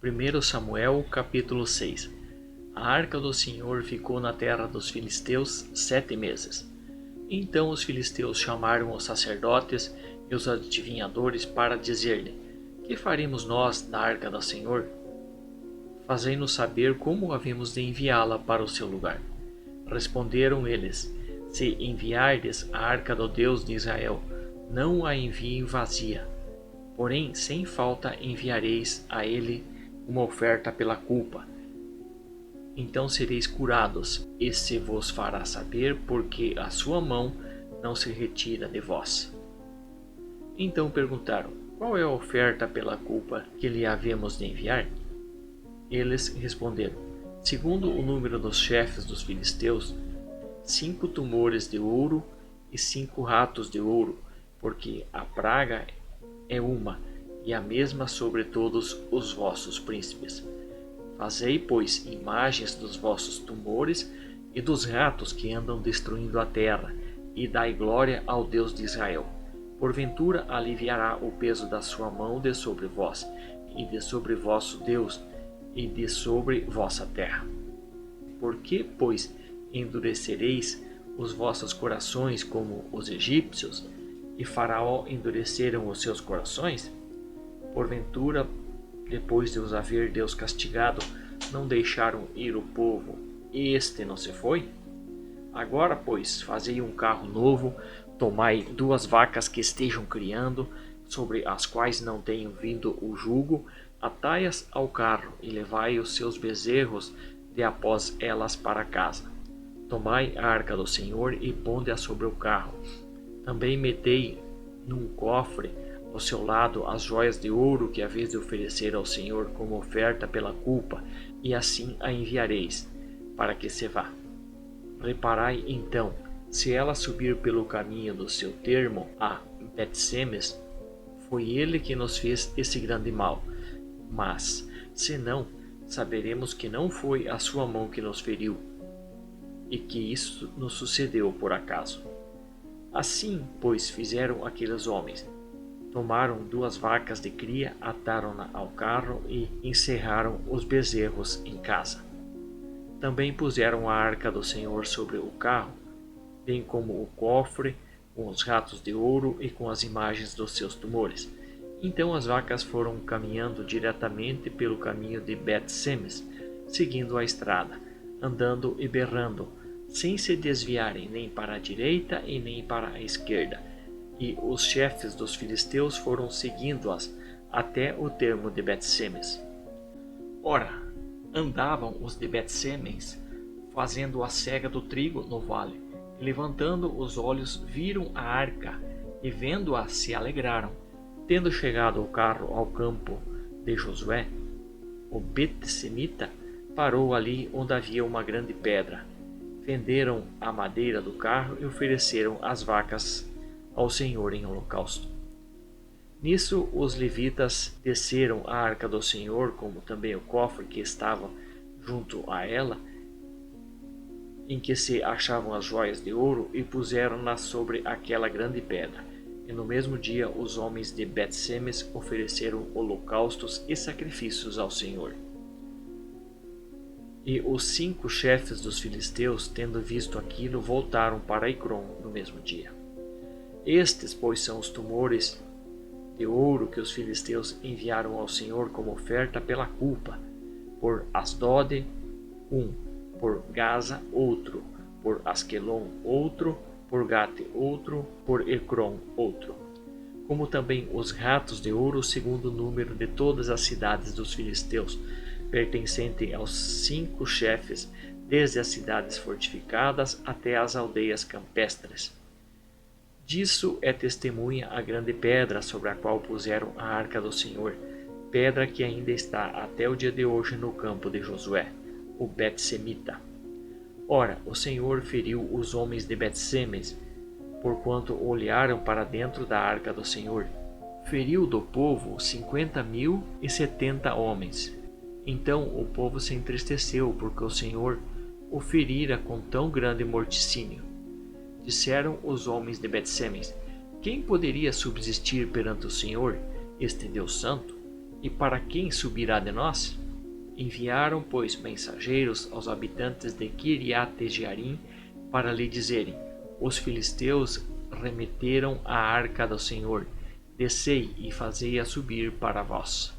1 Samuel capítulo 6. A arca do Senhor ficou na terra dos filisteus 7 meses. Então os filisteus chamaram os sacerdotes e os adivinhadores para dizer-lhe: Que faremos nós da arca do Senhor? Fazei-nos saber como havemos de enviá-la para o seu lugar. Responderam eles: Se enviardes a arca do Deus de Israel, não a enviem vazia. Porém, sem falta enviareis a ele uma oferta pela culpa. Então sereis curados, e se vos fará saber, porque a sua mão não se retira de vós. Então perguntaram: Qual é a oferta pela culpa que lhe havemos de enviar? Eles responderam: Segundo o número dos chefes dos filisteus, 5 tumores de ouro e 5 ratos de ouro, porque a praga é uma, e a mesma sobre todos os vossos príncipes. Fazei, pois, imagens dos vossos tumores e dos ratos que andam destruindo a terra, e dai glória ao Deus de Israel. Porventura aliviará o peso da sua mão de sobre vós, e de sobre vosso Deus, e de sobre vossa terra. Por que, pois, endurecereis os vossos corações como os egípcios, e Faraó endureceram os seus corações? Porventura, depois de os haver Deus castigado, não deixaram ir o povo, e este não se foi? Agora, pois, fazei um carro novo, tomai 2 vacas que estejam criando, sobre as quais não tenha vindo o jugo, atai-as ao carro, e levai os seus bezerros de após elas para casa. Tomai a arca do Senhor e ponde-a sobre o carro. Também metei num cofre ao seu lado as joias de ouro que haveis de oferecer ao Senhor como oferta pela culpa, e assim a enviareis, para que se vá. Reparai então, se ela subir pelo caminho do seu termo a Bet-Semes, foi ele que nos fez esse grande mal. Mas, se não, saberemos que não foi a sua mão que nos feriu, e que isso nos sucedeu por acaso. Assim, pois, fizeram aqueles homens. Tomaram 2 vacas de cria, ataram-na ao carro e encerraram os bezerros em casa. Também puseram a arca do Senhor sobre o carro, bem como o cofre, com os ratos de ouro e com as imagens dos seus tumores. Então as vacas foram caminhando diretamente pelo caminho de Bet-Semes, seguindo a estrada, andando e berrando, sem se desviarem nem para a direita e nem para a esquerda. E os chefes dos filisteus foram seguindo-as até o termo de Bet-Semes. Ora, andavam os de Bet-Semes fazendo a cega do trigo no vale, e levantando os olhos viram a arca, e vendo-a se alegraram. Tendo chegado o carro ao campo de Josué, o Bet-Semita parou ali onde havia uma grande pedra. Fenderam a madeira do carro e ofereceram as vacas ao Senhor em holocausto. Nisso os levitas desceram a arca do Senhor, como também o cofre que estava junto a ela, em que se achavam as joias de ouro, e puseram-na sobre aquela grande pedra. E no mesmo dia os homens de Bet-Semes ofereceram holocaustos e sacrifícios ao Senhor. E os 5 chefes dos filisteus, tendo visto aquilo, voltaram para Ecrom no mesmo dia. Estes, pois, são os tumores de ouro que os filisteus enviaram ao Senhor como oferta pela culpa: por Asdode, por Gaza, outro; por Asquelon, outro; por Gate, outro; por Ecrom, outro. Como também os ratos de ouro, segundo o número de todas as cidades dos filisteus, pertencente aos 5 chefes, desde as cidades fortificadas até as aldeias campestres. Disso é testemunha a grande pedra sobre a qual puseram a arca do Senhor, pedra que ainda está até o dia de hoje no campo de Josué, o Bet-Semita. Ora, o Senhor feriu os homens de Bet-Semes, porquanto olharam para dentro da arca do Senhor. Feriu do povo 50.070 homens. Então o povo se entristeceu, porque o Senhor o ferira com tão grande morticínio. Disseram os homens de Bet-Semes: Quem poderia subsistir perante o Senhor, este Deus Santo? E para quem subirá de nós? Enviaram, pois, mensageiros aos habitantes de Kiriat-Jearim para lhe dizerem: os filisteus remeteram a arca do Senhor. Descei e fazei-a subir para vós.